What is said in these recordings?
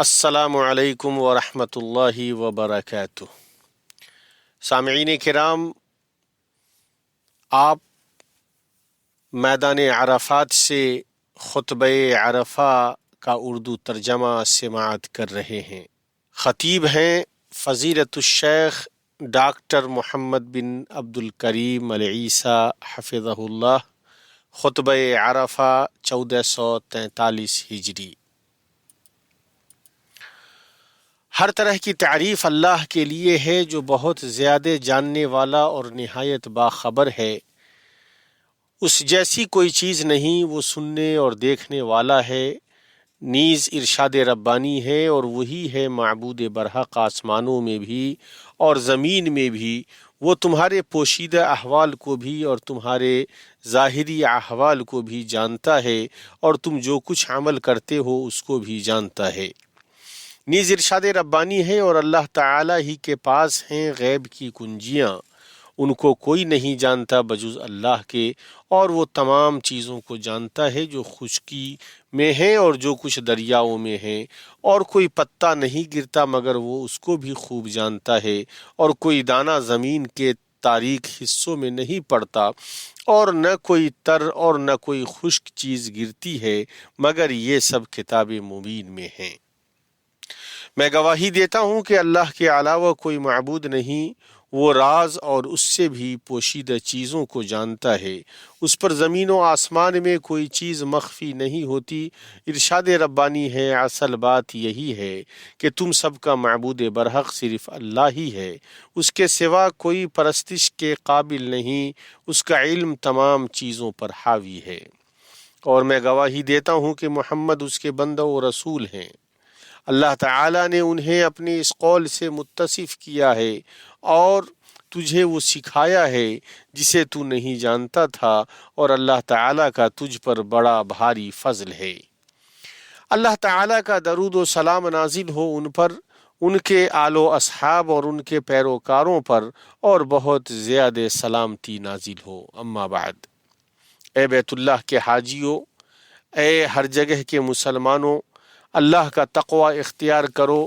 السلام علیکم ورحمۃ اللہ وبرکاتہ۔ سامعین کرام، آپ میدان عرفات سے خطبہ عرفہ کا اردو ترجمہ سماعت کر رہے ہیں۔ خطیب ہیں فضیلت الشیخ ڈاکٹر محمد بن عبد الکریم العیسیٰ حفظہ اللہ۔ خطبہ عرفہ 1443 ہجری۔ ہر طرح کی تعریف اللہ کے لیے ہے جو بہت زیادہ جاننے والا اور نہایت باخبر ہے۔ اس جیسی کوئی چیز نہیں، وہ سننے اور دیکھنے والا ہے۔ نیز ارشاد ربانی ہے اور وہی ہے معبود برحق آسمانوں میں بھی اور زمین میں بھی۔ وہ تمہارے پوشیدہ احوال کو بھی اور تمہارے ظاہری احوال کو بھی جانتا ہے، اور تم جو کچھ عمل کرتے ہو اس کو بھی جانتا ہے۔ نیز ارشاد ربانی ہے اور اللہ تعالی ہی کے پاس ہیں غیب کی کنجیاں، ان کو کوئی نہیں جانتا بجز اللہ کے، اور وہ تمام چیزوں کو جانتا ہے جو خشکی میں ہیں اور جو کچھ دریاؤں میں ہیں، اور کوئی پتا نہیں گرتا مگر وہ اس کو بھی خوب جانتا ہے، اور کوئی دانہ زمین کے تاریک حصوں میں نہیں پڑتا، اور نہ کوئی تر اور نہ کوئی خشک چیز گرتی ہے مگر یہ سب کتاب مبین میں ہیں۔ میں گواہی دیتا ہوں کہ اللہ کے علاوہ کوئی معبود نہیں، وہ راز اور اس سے بھی پوشیدہ چیزوں کو جانتا ہے۔ اس پر زمین و آسمان میں کوئی چیز مخفی نہیں ہوتی۔ ارشاد ربانی ہے اصل بات یہی ہے کہ تم سب کا معبود برحق صرف اللہ ہی ہے، اس کے سوا کوئی پرستش کے قابل نہیں، اس کا علم تمام چیزوں پر حاوی ہے۔ اور میں گواہی دیتا ہوں کہ محمد اس کے بندہ و رسول ہیں۔ اللہ تعالیٰ نے انہیں اپنے اس قول سے متصف کیا ہے اور تجھے وہ سکھایا ہے جسے تو نہیں جانتا تھا، اور اللہ تعالیٰ کا تجھ پر بڑا بھاری فضل ہے۔ اللہ تعالیٰ کا درود و سلام نازل ہو ان پر، ان کے آل و اصحاب اور ان کے پیروکاروں پر، اور بہت زیادہ سلامتی نازل ہو۔ اما بعد، اے بیت اللہ کے حاجیوں، اے ہر جگہ کے مسلمانوں، اللہ کا تقوی اختیار کرو،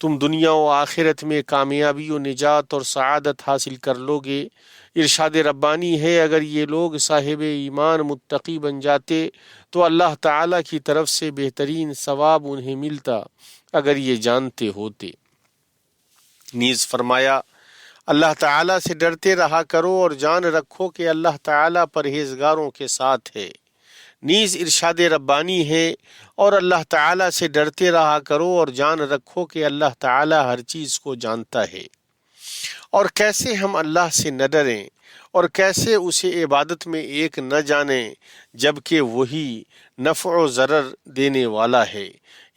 تم دنیا و آخرت میں کامیابی و نجات اور سعادت حاصل کر لو گے۔ ارشاد ربانی ہے اگر یہ لوگ صاحب ایمان متقی بن جاتے تو اللہ تعالیٰ کی طرف سے بہترین ثواب انہیں ملتا اگر یہ جانتے ہوتے۔ نیز فرمایا اللہ تعالیٰ سے ڈرتے رہا کرو اور جان رکھو کہ اللہ تعالیٰ پرہیزگاروں کے ساتھ ہے۔ نیز ارشاد ربانی ہے اور اللہ تعالیٰ سے ڈرتے رہا کرو اور جان رکھو کہ اللہ تعالیٰ ہر چیز کو جانتا ہے۔ اور کیسے ہم اللہ سے نہ ڈریں اور کیسے اسے عبادت میں ایک نہ جانیں جبکہ وہی نفع و ضرر دینے والا ہے۔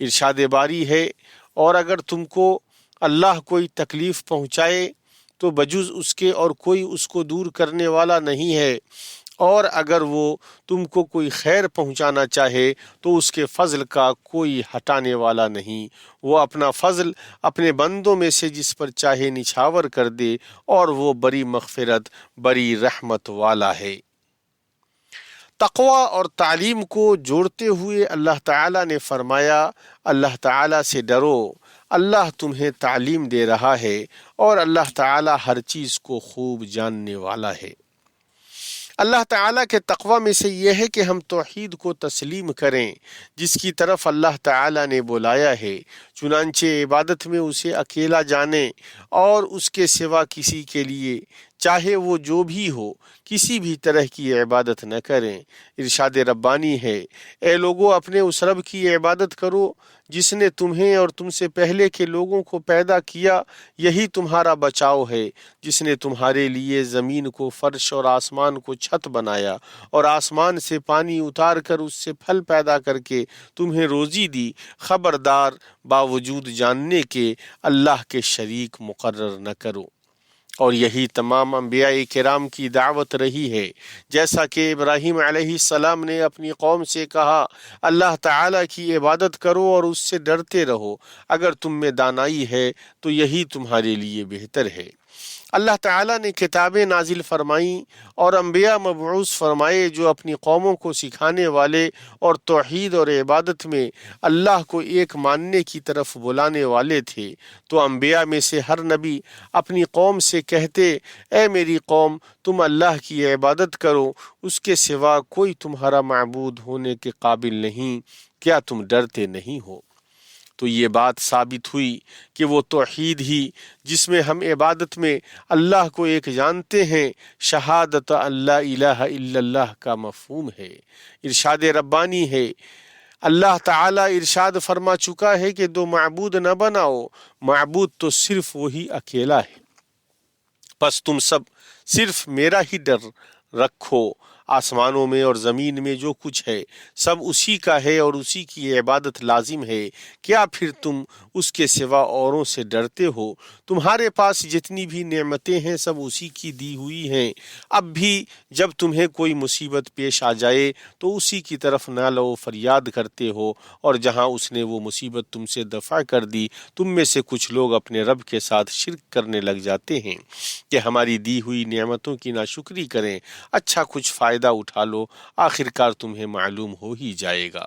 ارشاد باری ہے اور اگر تم کو اللہ کوئی تکلیف پہنچائے تو بجز اس کے اور کوئی اس کو دور کرنے والا نہیں ہے، اور اگر وہ تم کو کوئی خیر پہنچانا چاہے تو اس کے فضل کا کوئی ہٹانے والا نہیں۔ وہ اپنا فضل اپنے بندوں میں سے جس پر چاہے نچھاور کر دے، اور وہ بڑی مغفرت بڑی رحمت والا ہے۔ تقوی اور تعلیم کو جوڑتے ہوئے اللہ تعالیٰ نے فرمایا اللہ تعالیٰ سے ڈرو، اللہ تمہیں تعلیم دے رہا ہے اور اللہ تعالیٰ ہر چیز کو خوب جاننے والا ہے۔ اللہ تعالیٰ کے تقوی میں سے یہ ہے کہ ہم توحید کو تسلیم کریں جس کی طرف اللہ تعالیٰ نے بلایا ہے، چنانچہ عبادت میں اسے اکیلا جانیں اور اس کے سوا کسی کے لیے چاہے وہ جو بھی ہو کسی بھی طرح کی عبادت نہ کریں۔ ارشاد ربانی ہے اے لوگو اپنے اس رب کی عبادت کرو جس نے تمہیں اور تم سے پہلے کے لوگوں کو پیدا کیا، یہی تمہارا بچاؤ ہے، جس نے تمہارے لیے زمین کو فرش اور آسمان کو چھت بنایا، اور آسمان سے پانی اتار کر اس سے پھل پیدا کر کے تمہیں روزی دی۔ خبردار باوجود جاننے کے اللہ کے شریک مقرر نہ کرو۔ اور یہی تمام انبیاء کرام کی دعوت رہی ہے، جیسا کہ ابراہیم علیہ السلام نے اپنی قوم سے کہا اللہ تعالیٰ کی عبادت کرو اور اس سے ڈرتے رہو، اگر تم میں دانائی ہے تو یہی تمہارے لیے بہتر ہے۔ اللہ تعالیٰ نے کتابیں نازل فرمائیں اور انبیاء مبعوث فرمائے جو اپنی قوموں کو سکھانے والے اور توحید اور عبادت میں اللہ کو ایک ماننے کی طرف بلانے والے تھے، تو انبیاء میں سے ہر نبی اپنی قوم سے کہتے، اے میری قوم، تم اللہ کی عبادت کرو، اس کے سوا کوئی تمہارا معبود ہونے کے قابل نہیں، کیا تم ڈرتے نہیں ہو؟ تو یہ بات ثابت ہوئی کہ وہ توحید ہی جس میں ہم عبادت میں اللہ کو ایک جانتے ہیں، شہادت اللہ الہ الا اللہ کا مفہوم ہے، ارشاد ربانی ہے۔ اللہ تعالیٰ ارشاد فرما چکا ہے کہ دو معبود نہ بناؤ، معبود تو صرف وہی اکیلا ہے، بس تم سب صرف میرا ہی ڈر رکھو، آسمانوں میں اور زمین میں جو کچھ ہے سب اسی کا ہے اور اسی کی عبادت لازم ہے، کیا پھر تم اس کے سوا اوروں سے ڈرتے ہو؟ تمہارے پاس جتنی بھی نعمتیں ہیں سب اسی کی دی ہوئی ہیں، اب بھی جب تمہیں کوئی مصیبت پیش آ جائے تو اسی کی طرف نالہ و فریاد کرتے ہو، اور جہاں اس نے وہ مصیبت تم سے دفع کر دی، تم میں سے کچھ لوگ اپنے رب کے ساتھ شرک کرنے لگ جاتے ہیں کہ ہماری دی ہوئی نعمتوں کی ناشکری کریں، اچھا کچھ فائدہ اٹھا لو، آخر کار تمہیں معلوم ہو ہی جائے گا۔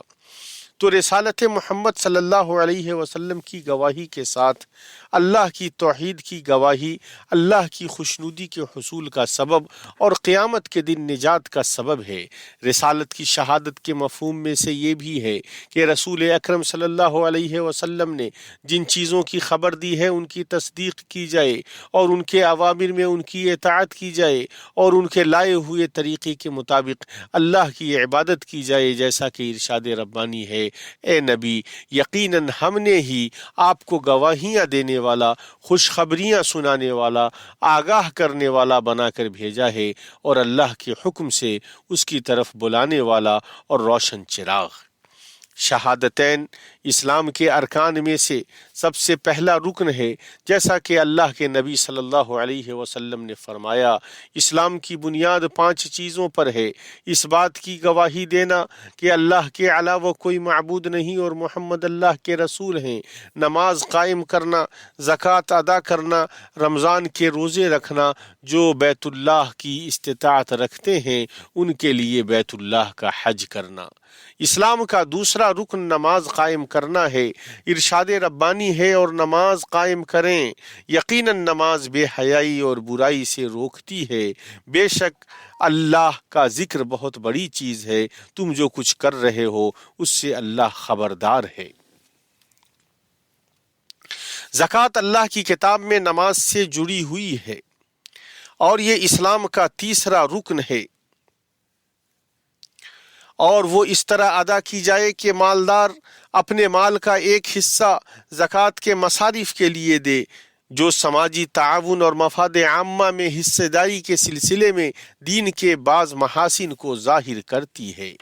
تو رسالت محمد صلی اللہ علیہ وسلم کی گواہی کے ساتھ اللہ کی توحید کی گواہی اللہ کی خوشنودی کے حصول کا سبب اور قیامت کے دن نجات کا سبب ہے۔ رسالت کی شہادت کے مفہوم میں سے یہ بھی ہے کہ رسول اکرم صلی اللہ علیہ وسلم نے جن چیزوں کی خبر دی ہے ان کی تصدیق کی جائے اور ان کے اوامر میں ان کی اطاعت کی جائے اور ان کے لائے ہوئے طریقے کے مطابق اللہ کی عبادت کی جائے، جیسا کہ ارشاد ربانی ہے، اے نبی، یقیناً ہم نے ہی آپ کو گواہیاں دینے والا، خوشخبریاں سنانے والا، آگاہ کرنے والا بنا کر بھیجا ہے، اور اللہ کے حکم سے اس کی طرف بلانے والا اور روشن چراغ۔ شہادتین اسلام کے ارکان میں سے سب سے پہلا رکن ہے، جیسا کہ اللہ کے نبی صلی اللہ علیہ وسلم نے فرمایا، اسلام کی بنیاد 5 چیزوں پر ہے، اس بات کی گواہی دینا کہ اللہ کے علاوہ کوئی معبود نہیں اور محمد اللہ کے رسول ہیں، نماز قائم کرنا، زکوٰۃ ادا کرنا، رمضان کے روزے رکھنا، جو بیت اللہ کی استطاعت رکھتے ہیں ان کے لیے بیت اللہ کا حج کرنا۔ اسلام کا دوسرا رکن نماز قائم کرنا ہے، ارشاد ربانی ہے، اور نماز قائم کریں، یقیناً نماز بے حیائی اور برائی سے روکتی ہے، بے شک اللہ کا ذکر بہت بڑی چیز ہے، تم جو کچھ کر رہے ہو اس سے اللہ خبردار ہے۔ زکوٰۃ اللہ کی کتاب میں نماز سے جڑی ہوئی ہے اور یہ اسلام کا تیسرا رکن ہے، اور وہ اس طرح ادا کی جائے کہ مالدار اپنے مال کا ایک حصہ زکوٰۃ کے مصارف کے لیے دے، جو سماجی تعاون اور مفاد عامہ میں حصہ داری کے سلسلے میں دین کے بعض محاسن کو ظاہر کرتی ہے۔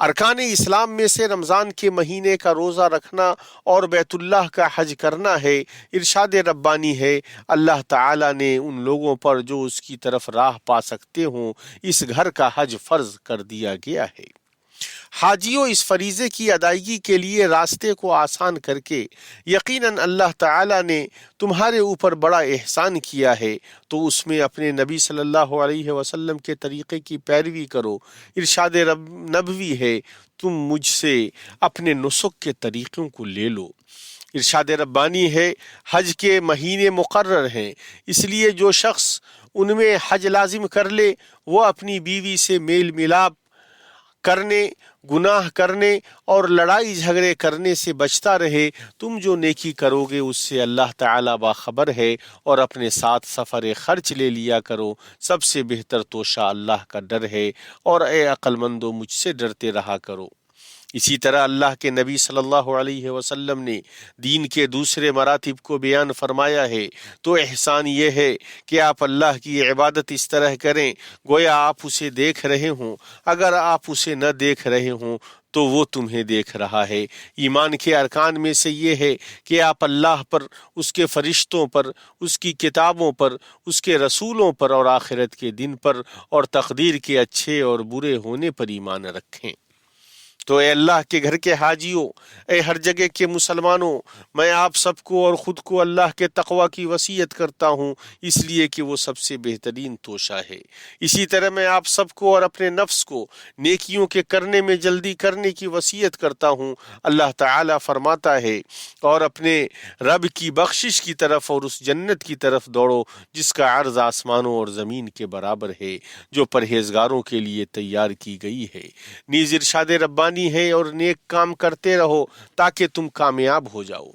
ارکان اسلام میں سے رمضان کے مہینے کا روزہ رکھنا اور بیت اللہ کا حج کرنا ہے۔ ارشاد ربانی ہے، اللہ تعالیٰ نے ان لوگوں پر جو اس کی طرف راہ پا سکتے ہوں اس گھر کا حج فرض کر دیا گیا ہے۔ حاجیوں، اس فریضے کی ادائیگی کے لیے راستے کو آسان کر کے یقیناً اللہ تعالیٰ نے تمہارے اوپر بڑا احسان کیا ہے، تو اس میں اپنے نبی صلی اللہ علیہ وسلم کے طریقے کی پیروی کرو۔ ارشاد نبوی ہے، تم مجھ سے اپنے نسک کے طریقوں کو لے لو۔ ارشاد ربانی ہے، حج کے مہینے مقرر ہیں، اس لیے جو شخص ان میں حج لازم کر لے وہ اپنی بیوی سے میل ملاپ کرنے، گناہ کرنے اور لڑائی جھگڑے کرنے سے بچتا رہے۔ تم جو نیکی کرو گے اس سے اللہ تعالیٰ باخبر ہے، اور اپنے ساتھ سفر خرچ لے لیا کرو، سب سے بہتر توشہ اللہ کا ڈر ہے، اور اے عقل مندو مجھ سے ڈرتے رہا کرو۔ اسی طرح اللہ کے نبی صلی اللہ علیہ وسلم نے دین کے دوسرے مراتب کو بیان فرمایا ہے، تو احسان یہ ہے کہ آپ اللہ کی عبادت اس طرح کریں گویا آپ اسے دیکھ رہے ہوں، اگر آپ اسے نہ دیکھ رہے ہوں تو وہ تمہیں دیکھ رہا ہے۔ ایمان کے ارکان میں سے یہ ہے کہ آپ اللہ پر، اس کے فرشتوں پر، اس کی کتابوں پر، اس کے رسولوں پر اور آخرت کے دن پر اور تقدیر کے اچھے اور برے ہونے پر ایمان رکھیں۔ تو اے اللہ کے گھر کے حاجیوں، اے ہر جگہ کے مسلمانوں، میں آپ سب کو اور خود کو اللہ کے تقوی کی وصیت کرتا ہوں، اس لیے کہ وہ سب سے بہترین توشہ ہے۔ اسی طرح میں آپ سب کو اور اپنے نفس کو نیکیوں کے کرنے میں جلدی کرنے کی وصیت کرتا ہوں۔ اللہ تعالیٰ فرماتا ہے، اور اپنے رب کی بخشش کی طرف اور اس جنت کی طرف دوڑو جس کا عرض آسمانوں اور زمین کے برابر ہے، جو پرہیزگاروں کے لیے تیار کی گئی ہے۔ نیز ارشاد ربانی ہے، اور نیک کام کرتے رہو تاکہ تم کامیاب ہو جاؤ۔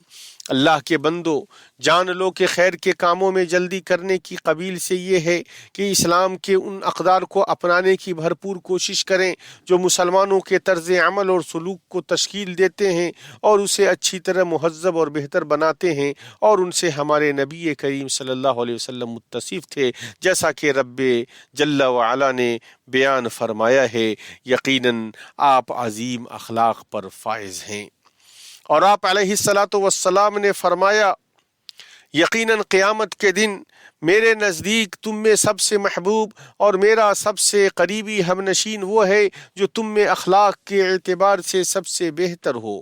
اللہ کے بندو، جان لو کہ خیر کے کاموں میں جلدی کرنے کی قبیل سے یہ ہے کہ اسلام کے ان اقدار کو اپنانے کی بھرپور کوشش کریں جو مسلمانوں کے طرز عمل اور سلوک کو تشکیل دیتے ہیں اور اسے اچھی طرح مہذب اور بہتر بناتے ہیں، اور ان سے ہمارے نبی کریم صلی اللہ علیہ وسلم متصف تھے، جیسا کہ رب جل وعلا نے بیان فرمایا ہے۔ یقیناً آپ عظیم اخلاق پر فائز ہیں۔ اور آپ علیہ السلام نے فرمایا، یقیناً قیامت کے دن میرے نزدیک تم میں سب سے محبوب اور میرا سب سے قریبی ہم نشین وہ ہے جو تم میں اخلاق کے اعتبار سے سب سے بہتر ہو۔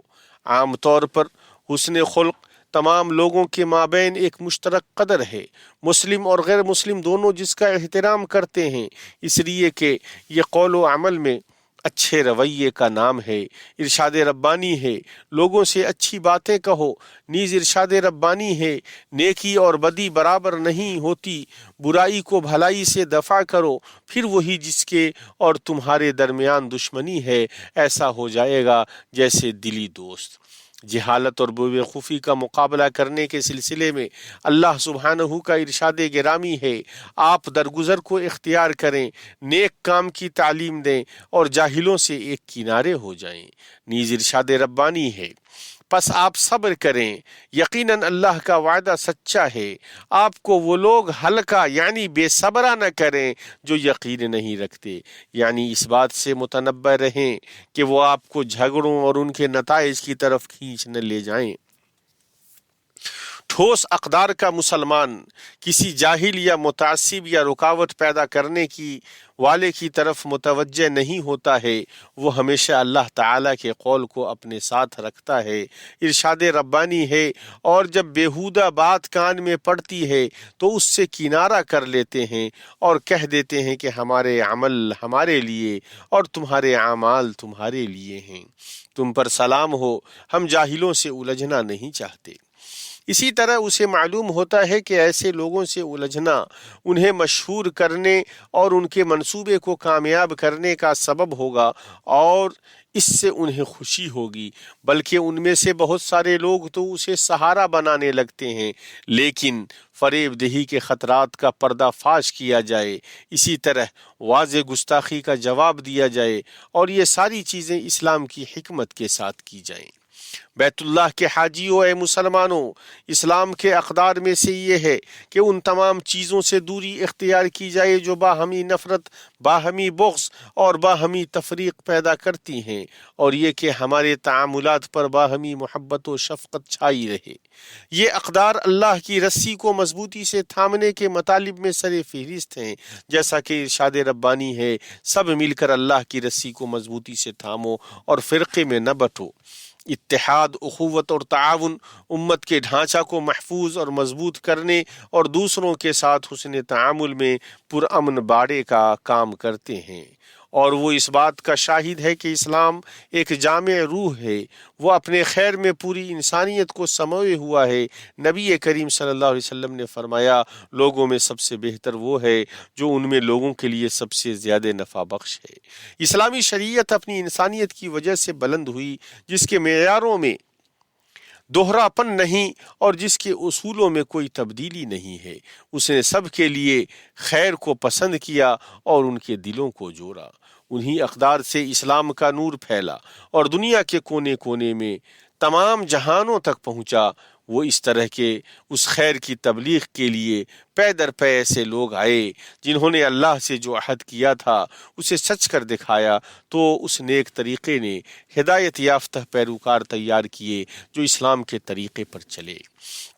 عام طور پر حسن خلق تمام لوگوں کے مابین ایک مشترک قدر ہے، مسلم اور غیر مسلم دونوں جس کا احترام کرتے ہیں، اس لیے کہ یہ قول و عمل میں اچھے رویے کا نام ہے۔ ارشاد ربانی ہے، لوگوں سے اچھی باتیں کہو۔ نیز ارشاد ربانی ہے، نیکی اور بدی برابر نہیں ہوتی، برائی کو بھلائی سے دفع کرو، پھر وہی جس کے اور تمہارے درمیان دشمنی ہے ایسا ہو جائے گا جیسے دلی دوست۔ جہالت اور بے وقوفی کا مقابلہ کرنے کے سلسلے میں اللہ سبحانہ کا ارشاد گرامی ہے، آپ درگزر کو اختیار کریں، نیک کام کی تعلیم دیں اور جاہلوں سے ایک کنارے ہو جائیں۔ نیز ارشاد ربانی ہے، پس آپ صبر کریں، یقیناً اللہ کا وعدہ سچا ہے، آپ کو وہ لوگ ہلکا یعنی بے صبرا نہ کریں جو یقین نہیں رکھتے، یعنی اس بات سے متنبہ رہیں کہ وہ آپ کو جھگڑوں اور ان کے نتائج کی طرف کھینچ نہ لے جائیں۔ ٹھوس اقدار کا مسلمان کسی جاہل یا متعصب یا رکاوٹ پیدا کرنے کی والے کی طرف متوجہ نہیں ہوتا ہے، وہ ہمیشہ اللہ تعالیٰ کے قول کو اپنے ساتھ رکھتا ہے۔ ارشاد ربانی ہے، اور جب بیہودہ بات کان میں پڑتی ہے تو اس سے کنارہ کر لیتے ہیں اور کہہ دیتے ہیں کہ ہمارے عمل ہمارے لیے اور تمہارے اعمال تمہارے لیے ہیں، تم پر سلام ہو، ہم جاہلوں سے الجھنا نہیں چاہتے۔ اسی طرح اسے معلوم ہوتا ہے کہ ایسے لوگوں سے الجھنا انہیں مشہور کرنے اور ان کے منصوبے کو کامیاب کرنے کا سبب ہوگا، اور اس سے انہیں خوشی ہوگی، بلکہ ان میں سے بہت سارے لوگ تو اسے سہارا بنانے لگتے ہیں۔ لیکن فریب دہی کے خطرات کا پردہ فاش کیا جائے، اسی طرح واضح گستاخی کا جواب دیا جائے، اور یہ ساری چیزیں اسلام کی حکمت کے ساتھ کی جائیں۔ بیت اللہ کے حاجیوں، اے مسلمانوں، اسلام کے اقدار میں سے یہ ہے کہ ان تمام چیزوں سے دوری اختیار کی جائے جو باہمی نفرت، باہمی بغض اور باہمی تفریق پیدا کرتی ہیں، اور یہ کہ ہمارے تعاملات پر باہمی محبت و شفقت چھائی رہے۔ یہ اقدار اللہ کی رسی کو مضبوطی سے تھامنے کے مطالب میں سر فہرست ہیں، جیسا کہ ارشاد ربانی ہے، سب مل کر اللہ کی رسی کو مضبوطی سے تھامو اور فرقے میں نہ بٹو۔ اتحاد، اخوت اور تعاون امت کے ڈھانچہ کو محفوظ اور مضبوط کرنے اور دوسروں کے ساتھ حسن تعامل میں پرامن باڑے کا کام کرتے ہیں، اور وہ اس بات کا شاہد ہے کہ اسلام ایک جامع روح ہے، وہ اپنے خیر میں پوری انسانیت کو سموئے ہوا ہے۔ نبی کریم صلی اللہ علیہ وسلم نے فرمایا، لوگوں میں سب سے بہتر وہ ہے جو ان میں لوگوں کے لیے سب سے زیادہ نفع بخش ہے۔ اسلامی شریعت اپنی انسانیت کی وجہ سے بلند ہوئی، جس کے معیاروں میں دوہرا پن نہیں اور جس کے اصولوں میں کوئی تبدیلی نہیں ہے۔ اس نے سب کے لیے خیر کو پسند کیا اور ان کے دلوں کو جوڑا۔ انہی اقدار سے اسلام کا نور پھیلا اور دنیا کے کونے کونے میں تمام جہانوں تک پہنچا۔ وہ اس طرح کے اس خیر کی تبلیغ کے لیے پے در پے ایسے لوگ آئے جنہوں نے اللہ سے جو عہد کیا تھا اسے سچ کر دکھایا، تو اس نیک طریقے نے ہدایت یافتہ پیروکار تیار کیے جو اسلام کے طریقے پر چلے۔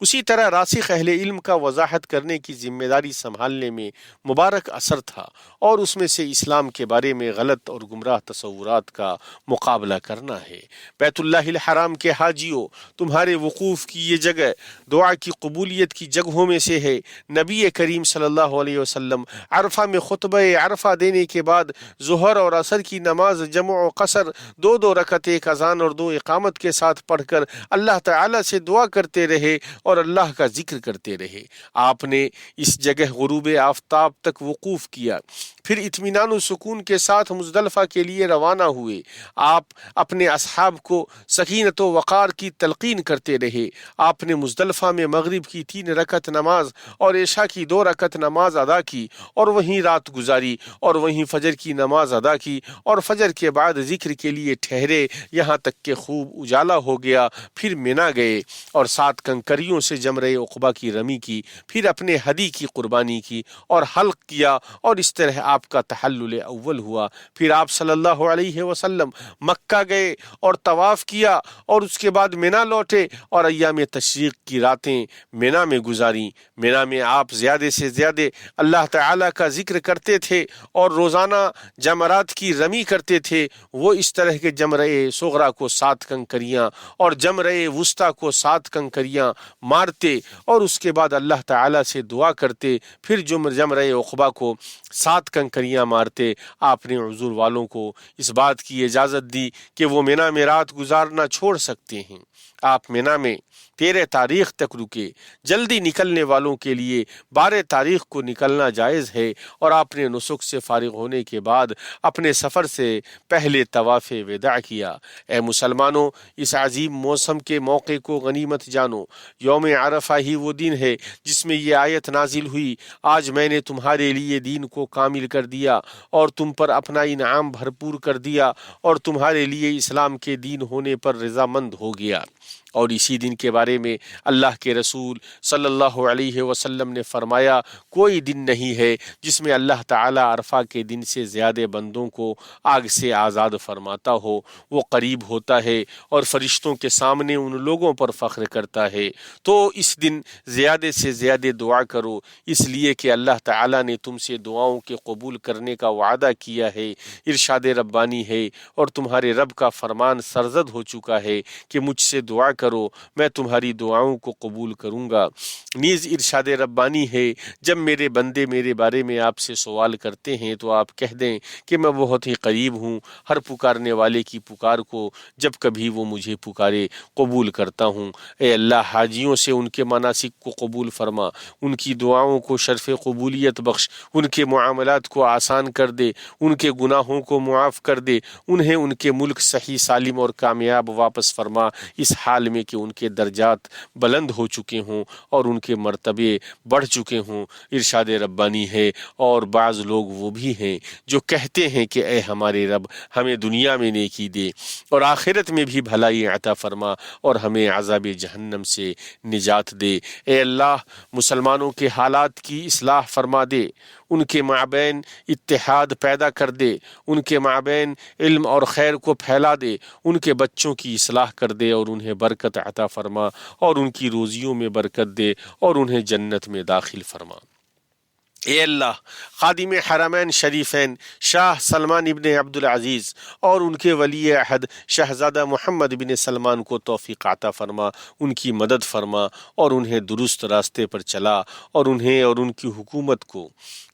اسی طرح راسخ اہل علم کا وضاحت کرنے کی ذمہ داری سنبھالنے میں مبارک اثر تھا، اور اس میں سے اسلام کے بارے میں غلط اور گمراہ تصورات کا مقابلہ کرنا ہے۔ بیت اللہ الحرام کے حاجیوں، تمہارے وقوف کی یہ جگہ دعا کی قبولیت کی جگہوں میں سے ہے۔ نبی کریم صلی اللہ علیہ وسلم عرفہ میں خطبہ عرفہ دینے کے بعد ظہر اور عصر کی نماز جمع و قصر 2 رکعت، ایک اذان اور 2 اقامت کے ساتھ پڑھ کر اللہ تعالی سے دعا کرتے رہے اور اللہ کا ذکر کرتے رہے۔ آپ نے اس جگہ غروب آفتاب تک وقوف کیا، پھر اطمینان و سکون کے ساتھ مزدلفہ کے لیے روانہ ہوئے۔ آپ اپنے اصحاب کو سکینت و وقار کی تلقین کرتے رہے۔ آپ نے مزدلفہ میں مغرب کی 3 رکعت نماز اور عشاء کی 2 رکعت نماز ادا کی، اور وہیں رات گزاری، اور وہیں فجر کی نماز ادا کی، اور فجر کے بعد ذکر کے لیے ٹھہرے یہاں تک کہ خوب اجالا ہو گیا۔ پھر مینا گئے اور 7 کنکریوں سے جمرہ عقبہ کی رمی کی، پھر اپنے ہدی کی قربانی کی اور حلق کیا، اور اس طرح آپ کا تحلل اول ہوا۔ پھر آپ صلی اللہ علیہ وسلم مکہ گئے اور طواف کیا، اور اس کے بعد مینا لوٹے اور ایام تشریق کی راتیں مینا میں گزاری۔ مینا میں آپ زیادہ سے زیادہ اللہ تعالیٰ کا ذکر کرتے تھے اور روزانہ جمرات کی رمی کرتے تھے۔ وہ اس طرح کے جمرہ صغریٰ کو 7 کنکریاں اور جمرہ وسطیٰ کو 7 کنکریاں مارتے، اور اس کے بعد اللہ تعالیٰ سے دعا کرتے، پھر جمرہ عقبہ کو 7 کنکریاں مارتے۔ آپ نے حضور والوں کو اس بات کی اجازت دی کہ وہ مینا میں رات گزارنا چھوڑ سکتے ہیں۔ آپ مینا میں 13 تاریخ تک رکے۔ جلدی نکلنے والوں کے لیے 12 تاریخ کو نکلنا جائز ہے، اور آپ نے نسک سے فارغ ہونے کے بعد اپنے سفر سے پہلے طواف وداع کیا۔ اے مسلمانوں، اس عظیم موسم کے موقع کو غنیمت جانو۔ یوم عرفہ ہی وہ دن ہے جس میں یہ آیت نازل ہوئی، آج میں نے تمہارے لیے دین کو کامل کر دیا اور تم پر اپنا انعام بھرپور کر دیا، اور تمہارے لیے اسلام کے دین ہونے پر رضامند ہو گیا۔ اور اسی دن کے بارے میں اللہ کے رسول صلی اللہ علیہ وسلم نے فرمایا، کوئی دن نہیں ہے جس میں اللہ تعالیٰ عرفہ کے دن سے زیادہ بندوں کو آگ سے آزاد فرماتا ہو۔ وہ قریب ہوتا ہے اور فرشتوں کے سامنے ان لوگوں پر فخر کرتا ہے۔ تو اس دن زیادہ سے زیادہ دعا کرو، اس لیے کہ اللہ تعالیٰ نے تم سے دعاؤں کے قبول کرنے کا وعدہ کیا ہے۔ ارشاد ربانی ہے، اور تمہارے رب کا فرمان سرزد ہو چکا ہے کہ مجھ سے دعا کرو، میں تمہاری دعاؤں کو قبول کروں گا۔ نیز ارشاد ربانی ہے، جب میرے بندے میرے بارے میں آپ سے سوال کرتے ہیں تو آپ کہہ دیں کہ میں بہت ہی قریب ہوں، ہر پکارنے والے کی پکار کو جب کبھی وہ مجھے پکارے قبول کرتا ہوں۔ اے اللہ، حاجیوں سے ان کے مناسک کو قبول فرما، ان کی دعاؤں کو شرف قبولیت بخش، ان کے معاملات کو آسان کر دے، ان کے گناہوں کو معاف کر دے، انہیں ان کے ملک صحیح سالم اور کامیاب واپس فرما، اس حال میں کہ ان کے درجات بلند ہو چکے ہوں اور ان کے مرتبے بڑھ چکے ہوں۔ ارشاد ربانی ہے، اور بعض لوگ وہ بھی ہیں جو کہتے ہیں کہ اے ہمارے رب، ہمیں دنیا میں نیکی دے اور آخرت میں بھی بھلائی عطا فرما، اور ہمیں عذاب جہنم سے نجات دے۔ اے اللہ، مسلمانوں کے حالات کی اصلاح فرما دے، ان کے مابین اتحاد پیدا کر دے، ان کے مابین علم اور خیر کو پھیلا دے، ان کے بچوں کی اصلاح کر دے اور انہیں برکت عطا فرما، اور ان کی روزیوں میں برکت دے اور انہیں جنت میں داخل فرما۔ اے اللہ، خادم حرمین شریفین شاہ سلمان ابن عبدالعزیز اور ان کے ولی عہد شہزادہ محمد بن سلمان کو توفیق عطا فرما، ان کی مدد فرما اور انہیں درست راستے پر چلا، اور انہیں اور ان کی حکومت کو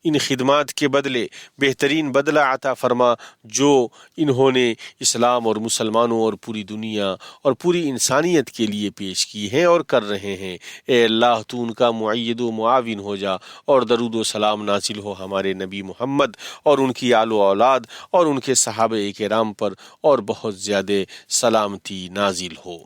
ان خدمات کے بدلے بہترین بدلہ عطا فرما جو انہوں نے اسلام اور مسلمانوں اور پوری دنیا اور پوری انسانیت کے لیے پیش کی ہیں اور کر رہے ہیں۔ اے اللہ، تو ان کا معید و معاون ہو جا، اور درود و سلام نازل ہو ہمارے نبی محمد اور ان کی آل و اولاد اور ان کے صحابہ کرام پر، اور بہت زیادہ سلامتی نازل ہو۔